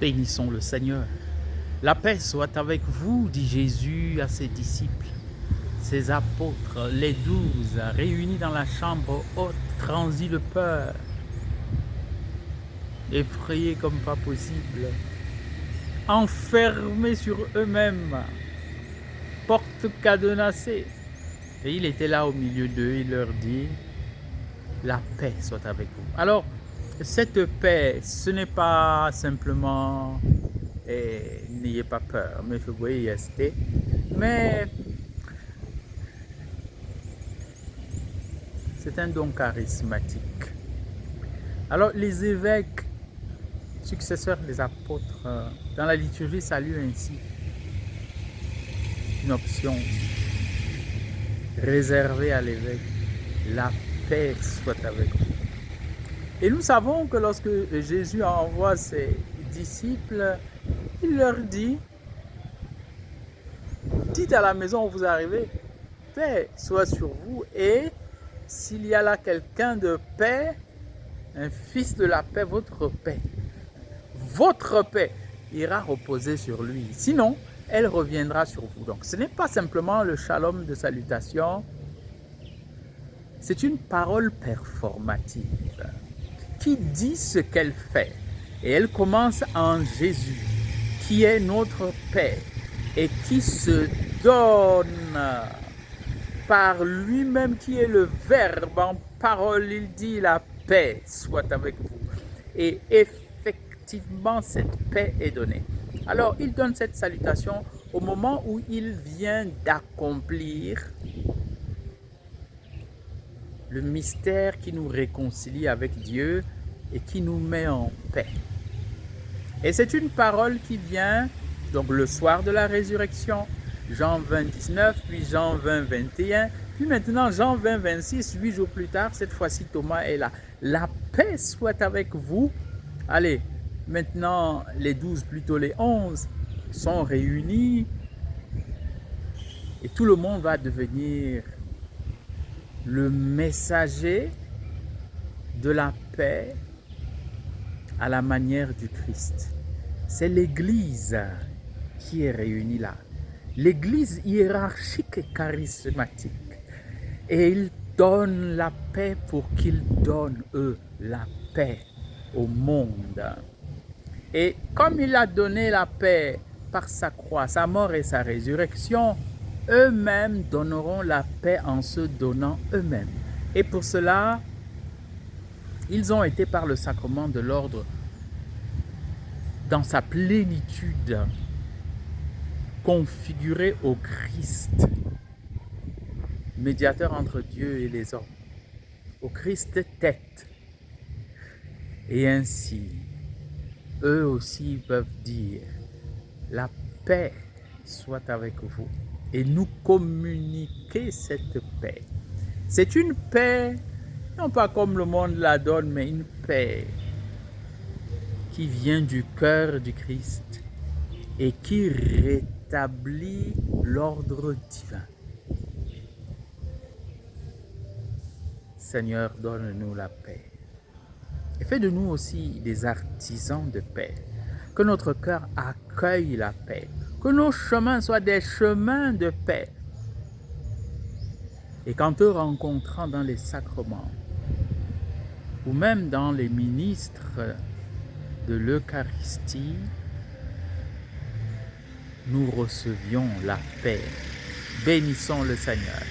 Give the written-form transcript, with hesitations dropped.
Bénissons le Seigneur. La paix soit avec vous, dit Jésus à ses disciples. Ses apôtres, les 12, réunis dans la chambre haute, transis de peur, effrayés comme pas possible, enfermés sur eux-mêmes, portes cadenassées. Et il était là au milieu d'eux, il leur dit, la paix soit avec vous. Alors, cette paix, ce n'est pas simplement, n'ayez pas peur, mais vous voyez, mais c'est un don charismatique. Alors, les évêques, successeurs des apôtres, dans la liturgie, saluent ainsi une option réservée à l'évêque. La paix soit avec vous. Et nous savons que lorsque Jésus envoie ses disciples, il leur dit, dites à la maison où vous arrivez, paix soit sur vous, et s'il y a là quelqu'un de paix, un fils de la paix, votre paix ira reposer sur lui. Sinon, elle reviendra sur vous. Donc, ce n'est pas simplement le shalom de salutation, c'est une parole performative qui dit ce qu'elle fait. Et elle commence en Jésus, qui est notre paix et qui se donne par lui-même, qui est le Verbe en parole. Il dit la paix soit avec vous. Et effectivement, cette paix est donnée. Alors, il donne cette salutation au moment où il vient d'accomplir le mystère qui nous réconcilie avec Dieu et qui nous met en paix. Et c'est une parole qui vient donc le soir de la résurrection, Jean 20, 19, puis Jean 20, 21, puis maintenant Jean 20, 26, 8 jours plus tard, cette fois-ci Thomas est là. La paix soit avec vous. Allez, maintenant les 12, plutôt les 11, sont réunis et tout le monde va devenir le messager de la paix à la manière du Christ. C'est l'Église qui est réunie là. L'Église hiérarchique et charismatique. Et il donne la paix pour qu'ils donnent, eux, la paix au monde. Et comme il a donné la paix par sa croix, sa mort et sa résurrection, eux-mêmes donneront la paix en se donnant eux-mêmes. Et pour cela, ils ont été par le sacrement de l'ordre dans sa plénitude configurés au Christ, médiateur entre Dieu et les hommes, au Christ tête. Et ainsi, eux aussi peuvent dire, la paix soit avec vous, et nous communiquer cette paix. C'est une paix, non pas comme le monde la donne, mais une paix qui vient du cœur du Christ et qui rétablit l'ordre divin. Seigneur, donne-nous la paix. Et fais de nous aussi des artisans de paix. Que notre cœur accueille la paix. Que nos chemins soient des chemins de paix. Et qu'en te rencontrant dans les sacrements, ou même dans les ministres de l'Eucharistie, nous recevions la paix. Bénissons le Seigneur.